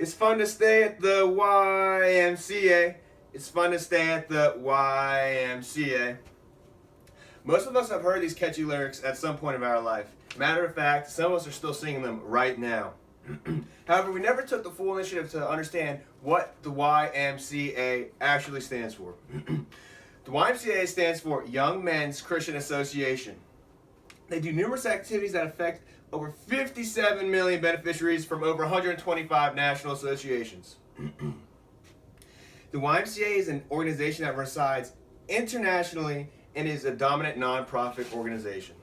It's fun to stay at the YMCA. It's fun to stay at the YMCA. Most of us have heard these catchy lyrics at some point of our life. Matter of fact, some of us are still singing them right now. However, we never took the full initiative to understand what the YMCA actually stands for. The YMCA stands for Young Men's Christian Association. They do numerous activities that affect over 57 million beneficiaries from over 125 national associations. The YMCA is an organization that resides internationally and is a dominant nonprofit organization.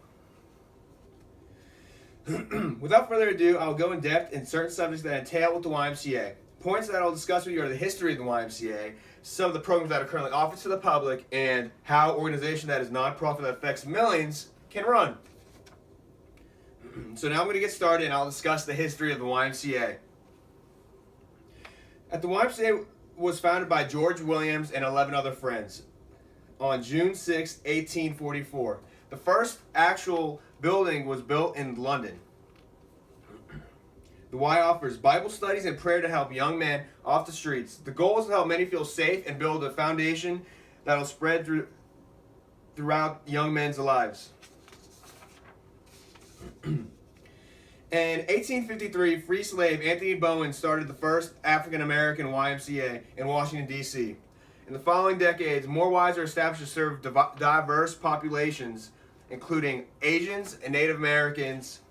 Without further ado, I'll go in depth in certain subjects that entail with the YMCA. Points that I'll discuss with you are the history of the YMCA, some of the programs that are currently offered to the public, and how an organization that is nonprofit that affects millions can run. So now I'm going to get started and I'll discuss the history of the YMCA. The YMCA was founded by George Williams and 11 other friends on June 6, 1844. The first actual building was built in London. The Y offers Bible studies and prayer to help young men off the streets. The goal is to help many feel safe and build a foundation that will spread throughout young men's lives. In 1853, free slave Anthony Bowen started the first African-American YMCA in Washington, D.C. In the following decades, more Ys are established to serve diverse populations, including Asians and Native Americans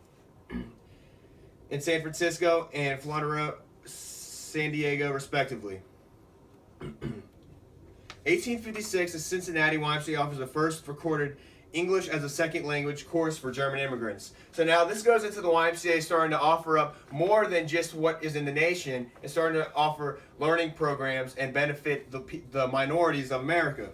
in San Francisco and Florida, San Diego, respectively. 1856, the Cincinnati YMCA offers the first recorded English as a second language course for German immigrants. So now this goes into the YMCA starting to offer up more than just what is in the nation. It's starting to offer learning programs and benefit the minorities of America.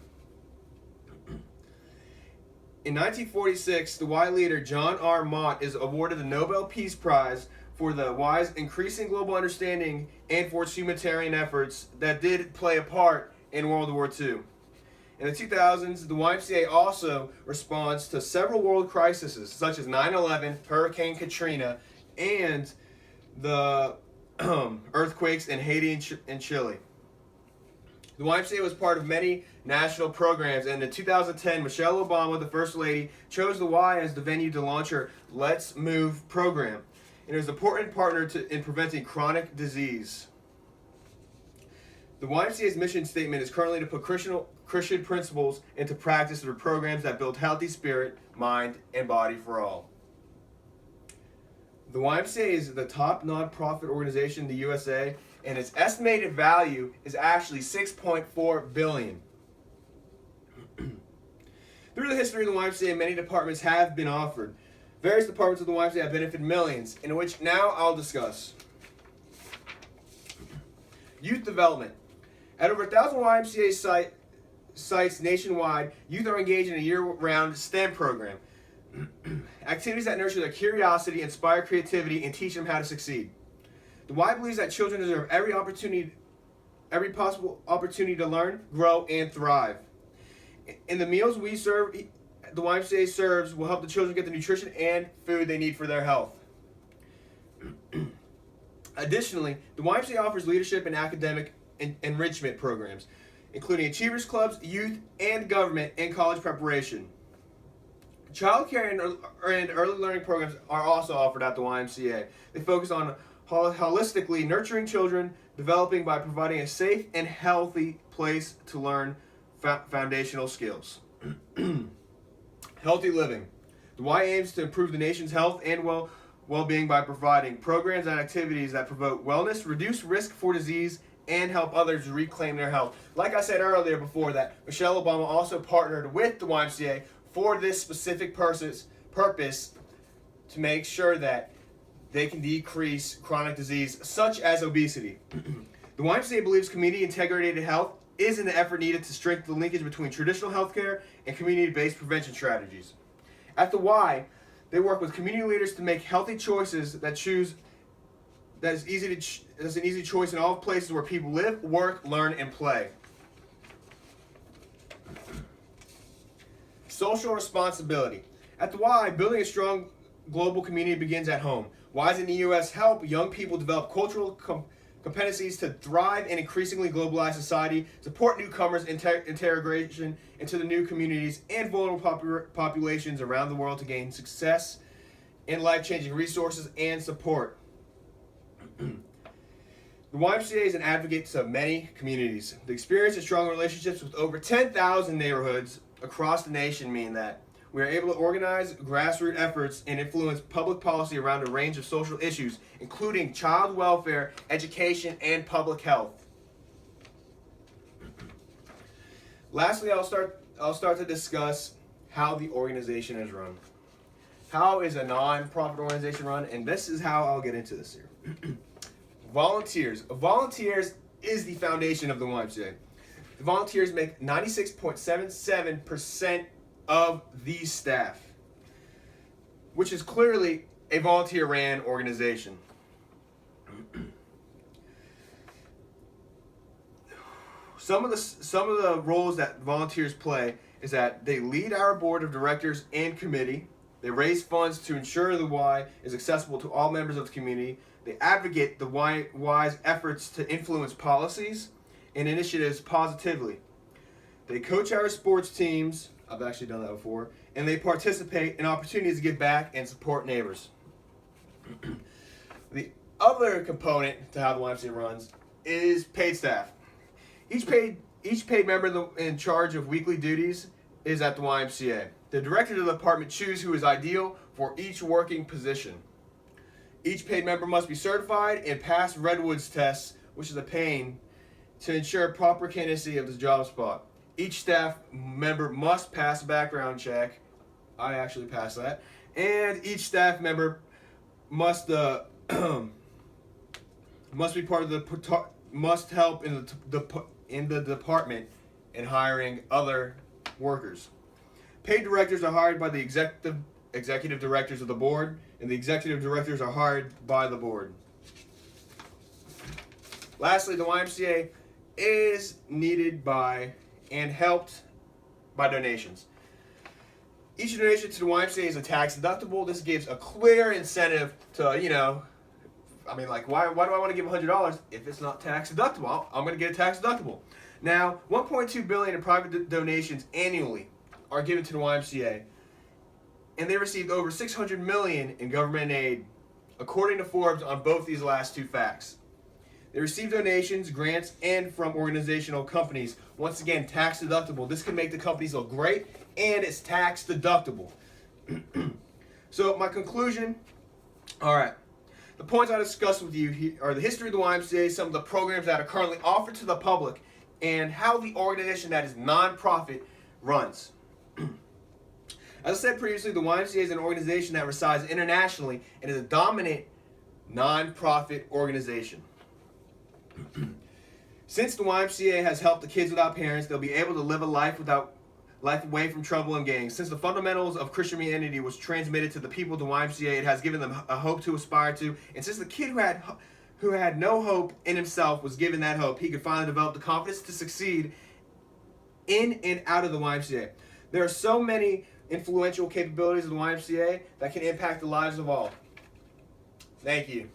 In 1946, the Y leader John R. Mott is awarded the Nobel Peace Prize for the Y's increasing global understanding and for its humanitarian efforts that did play a part in World War II. In the 2000s, the YMCA also responds to several world crises such as 9/11, Hurricane Katrina, and the earthquakes in Haiti and Chile. The YMCA was part of many national programs, and in 2010, Michelle Obama, the First Lady, chose the Y as the venue to launch her Let's Move program. It is an important partner in preventing chronic disease. The YMCA's mission statement is currently to put Christian principles into practice through programs that build healthy spirit, mind, and body for all. The YMCA is the top nonprofit organization in the USA, and its estimated value is actually $6.4 billion. Through the history of the YMCA, many departments have been offered. Various departments of the YMCA have benefited millions, in which now I'll discuss. Youth development. At over 1,000 YMCA sites nationwide, youth are engaged in a year-round STEM program. Activities that nurture their curiosity, inspire creativity, and teach them how to succeed. The Y believes that children deserve every possible opportunity to learn, grow, and thrive. In the meals we serve, the YMCA serves will help the children get the nutrition and food they need for their health. Additionally, the YMCA offers leadership and academic enrichment programs, including achievers clubs, youth, and government and college preparation. Child care and early learning programs are also offered at the YMCA. They focus on holistically nurturing children, developing by providing a safe and healthy place to learn foundational skills. Healthy living. The Y aims to improve the nation's health and well-being by providing programs and activities that promote wellness, reduce risk for disease, and help others reclaim their health. Like I said earlier before that, Michelle Obama also partnered with the YMCA for this specific purpose to make sure that they can decrease chronic disease such as obesity. The YMCA believes community-integrated health is an effort needed to strengthen the linkage between traditional healthcare and community-based prevention strategies. At the Y, they work with community leaders to make healthy choices that is an easy choice in all places where people live, work, learn, and play. Social responsibility. At the Y, building a strong global community begins at home. Ys in the U.S. help young people develop cultural competencies to thrive in increasingly globalized society, support newcomers' integration into the new communities and vulnerable populations around the world to gain success in life-changing resources and support. The YMCA is an advocate to many communities. The experience and strong relationships with over 10,000 neighborhoods across the nation mean that we are able to organize grassroots efforts and influence public policy around a range of social issues, including child welfare, education, and public health. Lastly, I'll start to discuss how the organization is run. How is a non-profit organization run? And this is how I'll get into this here. Volunteers. Volunteers is the foundation of the YMCA. The volunteers make 96.77% of the staff, which is clearly a volunteer-ran organization. Some of the roles that volunteers play is that they lead our board of directors and committee. They raise funds to ensure the Y is accessible to all members of the community. They advocate the Y's efforts to influence policies and initiatives positively. They coach our sports teams. I've actually done that before. And they participate in opportunities to give back and support neighbors. The other component to how the YMCA runs is paid staff. Each paid member in charge of weekly duties is at the YMCA. The director of the department chooses who is ideal for each working position. Each paid member must be certified and pass Redwood's tests, which is a pain, to ensure proper candidacy of the job spot. Each staff member must pass a background check. I actually passed that. And each staff member must be part of must help in the department in hiring other workers. Paid directors are hired by the executive directors of the board, and the executive directors are hired by the board. Lastly, the YMCA is needed by and helped by donations. Each donation to the YMCA is a tax deductible. This gives a clear incentive to, why do I want to give $100 if it's not tax deductible? I'm going to get a tax deductible. Now, $1.2 billion in private donations annually are given to the YMCA, and they received over $600 million in government aid, according to Forbes on both these last two facts. They receive donations, grants, and from organizational companies. Once again, tax deductible. This can make the companies look great, and it's tax deductible. So my conclusion, all right. The points I discussed with you here are the history of the YMCA, some of the programs that are currently offered to the public, and how the organization that is non-profit runs. As I said previously, the YMCA is an organization that resides internationally and is a dominant non-profit organization. Since the YMCA has helped the kids without parents, they'll be able to live a life away from trouble and gangs. Since the fundamentals of Christianity was transmitted to the people of the YMCA, it has given them a hope to aspire to. And since the kid who had no hope in himself was given that hope, he could finally develop the confidence to succeed in and out of the YMCA. There are so many influential capabilities of the YMCA that can impact the lives of all. Thank you.